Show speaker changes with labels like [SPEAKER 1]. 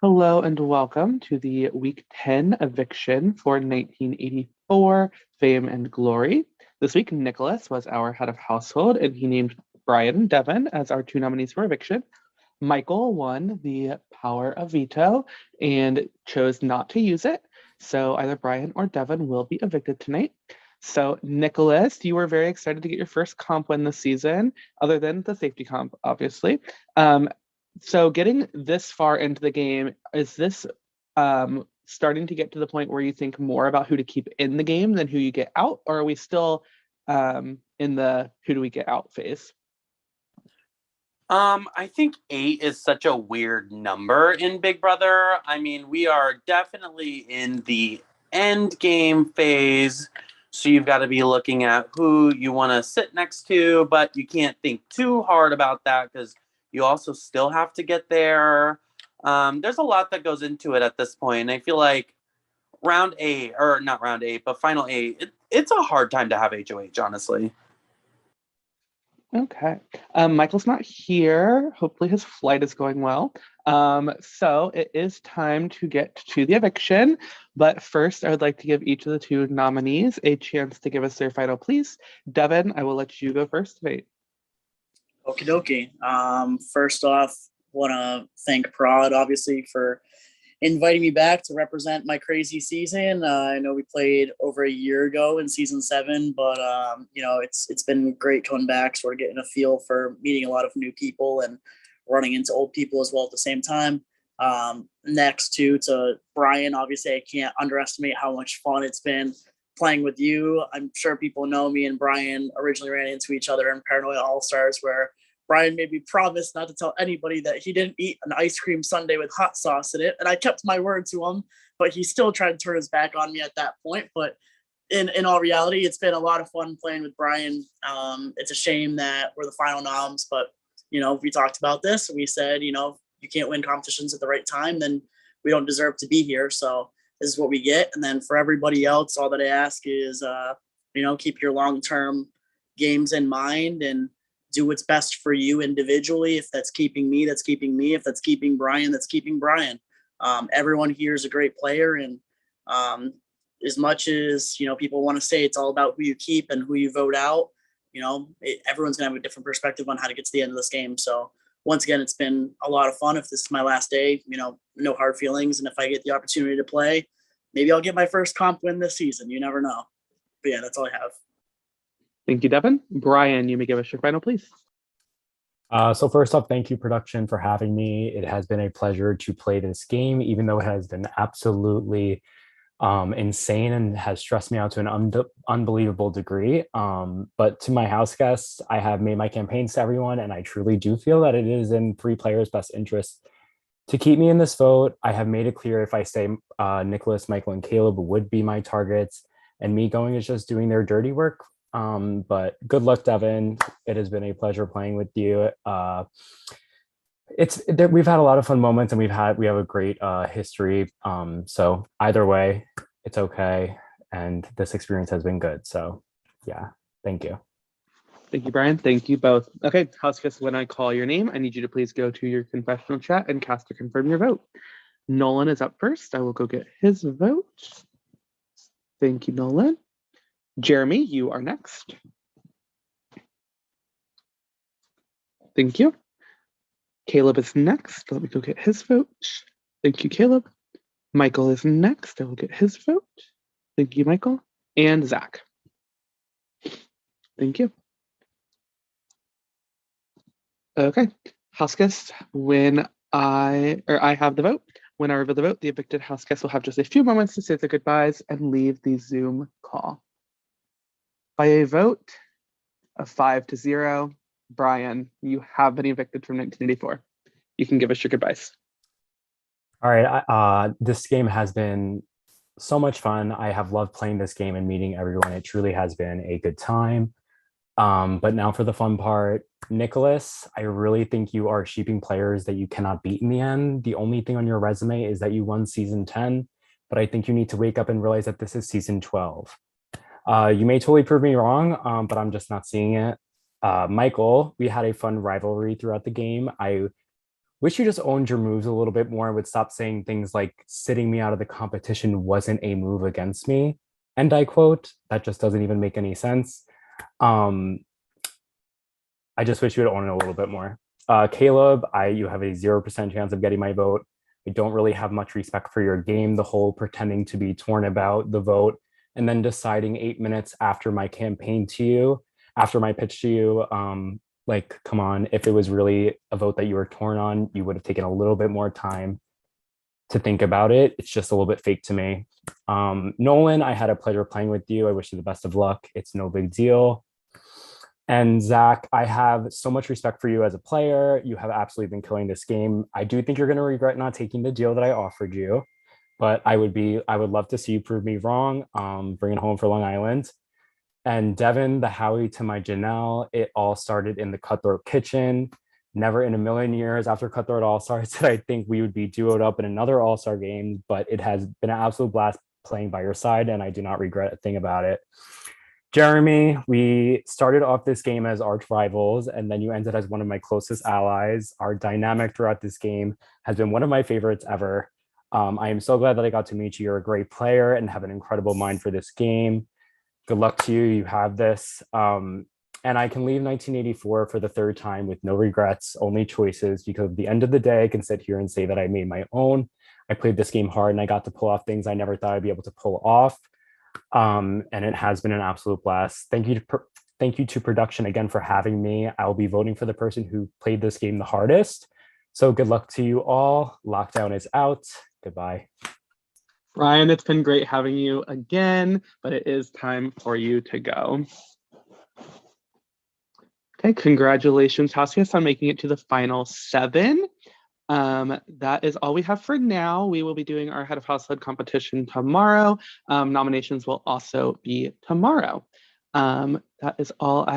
[SPEAKER 1] Hello and welcome to the Week 10 eviction for 1984 Fame and Glory. This week, Nicholas was our head of household and he named Brian and Devin as our two nominees for eviction. Michael won the power of veto and chose not to use it. So either Brian or Devin will be evicted tonight. So, Nicholas, you were very excited to get your first comp win this season, other than the safety comp, obviously. Um, so getting this far into the game, is this starting to get to the point where you think more about who to keep in the game than who you get out, or are we still in the who do we get out phase?
[SPEAKER 2] I think 8 is such a weird number in Big Brother. I mean, we are definitely in the end game phase. So you've got to be looking at who you want to sit next to, but you can't think too hard about that because you also still have to get there. There's a lot that goes into it at this point. I feel like round 8, or not round 8, but final 8, it's a hard time to have HOH, honestly.
[SPEAKER 1] Okay. Michael's not here. Hopefully his flight is going well. So it is time to get to the eviction. But first, I would like to give each of the two nominees a chance to give us their final please. Devin, I will let you go first tonight.
[SPEAKER 3] Okie dokie. First off, want to thank Prod, obviously, for inviting me back to represent my crazy season. I know we played over a year ago in season 7, but it's been great coming back, sort of getting a feel for meeting a lot of new people and running into old people as well at the same time. Next to Brian, obviously, I can't underestimate how much fun it's been playing with you. I'm sure people know me and Brian originally ran into each other in Paranoia All Stars, where Brian made me promise not to tell anybody that he didn't eat an ice cream sundae with hot sauce in it. And I kept my word to him, but he still tried to turn his back on me at that point. But in all reality, it's been a lot of fun playing with Brian. It's a shame that we're the final noms, but, we talked about this and we said, you can't win competitions at the right time, then we don't deserve to be here. So this is what we get. And then for everybody else, all that I ask is, keep your long-term games in mind and do what's best for you individually. If that's keeping me, that's keeping me. If that's keeping Brian, that's keeping Brian. Everyone here is a great player. And as much as, people want to say it's all about who you keep and who you vote out, everyone's going to have a different perspective on how to get to the end of this game. So once again, it's been a lot of fun. If this is my last day, no hard feelings. And if I get the opportunity to play, maybe I'll get my first comp win this season. You never know. But yeah, that's all I have.
[SPEAKER 1] Thank you, Devin. Brian, you may give us your final please.
[SPEAKER 4] So first off, thank you, production, for having me. It has been a pleasure to play this game, even though it has been absolutely insane and has stressed me out to an unbelievable degree. But to my house guests, I have made my campaigns to everyone, and I truly do feel that it is in 3 players' best interest to keep me in this vote. I have made it clear if I say Nicholas, Michael, and Caleb would be my targets, and me going is just doing their dirty work. But good luck, Devin. It has been a pleasure playing with you. We've had a lot of fun moments, and we have a great history. So either way, it's okay, and this experience has been good. So yeah, thank you.
[SPEAKER 1] Thank you, Brian. Thank you both. Okay, house guests, when I call your name, I need you to please go to your confessional chat and cast to confirm your vote. Nolan is up first. I will go get his vote. Thank you, Nolan. Jeremy, you are next. Thank you. Caleb is next. Let me go get his vote. Thank you, Caleb. Michael is next. I will get his vote. Thank you, Michael. And Zach. Thank you. Okay. House guests, when I have the vote, when I reveal the vote, the evicted house guests will have just a few moments to say their goodbyes and leave the Zoom call. By a vote of 5-0, Brian, you have been evicted from 1984. You can give us your goodbyes.
[SPEAKER 4] All right. This game has been so much fun. I have loved playing this game and meeting everyone. It truly has been a good time. But now for the fun part. Nicholas, I really think you are sheeping players that you cannot beat in the end. The only thing on your resume is that you won season 10, but I think you need to wake up and realize that this is season 12. You may totally prove me wrong, but I'm just not seeing it. Michael, we had a fun rivalry throughout the game. I wish you just owned your moves a little bit more and would stop saying things like sitting me out of the competition wasn't a move against me. And I quote, that just doesn't even make any sense. I just wish you would own it a little bit more. Caleb, you have a 0% chance of getting my vote. I don't really have much respect for your game, the whole pretending to be torn about the vote and then deciding 8 minutes after my campaign to you, after my pitch to you, like, come on, if it was really a vote that you were torn on, you would have taken a little bit more time to think about it. It's just a little bit fake to me. Nolan, I had a pleasure playing with you. I wish you the best of luck. It's no big deal. And Zach, I have so much respect for you as a player. You have absolutely been killing this game. I do think you're going to regret not taking the deal that I offered you, but I would love to see you prove me wrong. Bring it home for Long Island. And Devin, the Howie to my Janelle, it all started in the Cutthroat Kitchen. Never in a million years after Cutthroat All-Stars did I think we would be duoed up in another All-Star game, but it has been an absolute blast playing by your side, and I do not regret a thing about it. Jeremy, we started off this game as arch rivals, and then you ended as one of my closest allies. Our dynamic throughout this game has been one of my favorites ever. I am so glad that I got to meet you. You're a great player and have an incredible mind for this game. Good luck to you. You have this. And I can leave 1984 for the third time with no regrets, only choices, because at the end of the day, I can sit here and say that I made my own. I played this game hard and I got to pull off things I never thought I'd be able to pull off. And it has been an absolute blast. Thank you to production again for having me. I'll be voting for the person who played this game the hardest. So good luck to you all. Lockdown is out. Goodbye.
[SPEAKER 1] Brian, it's been great having you again, but it is time for you to go. Okay, congratulations, Houseguests, on making it to the final 7. That is all we have for now. We will be doing our head of household competition tomorrow. Nominations will also be tomorrow. That is all I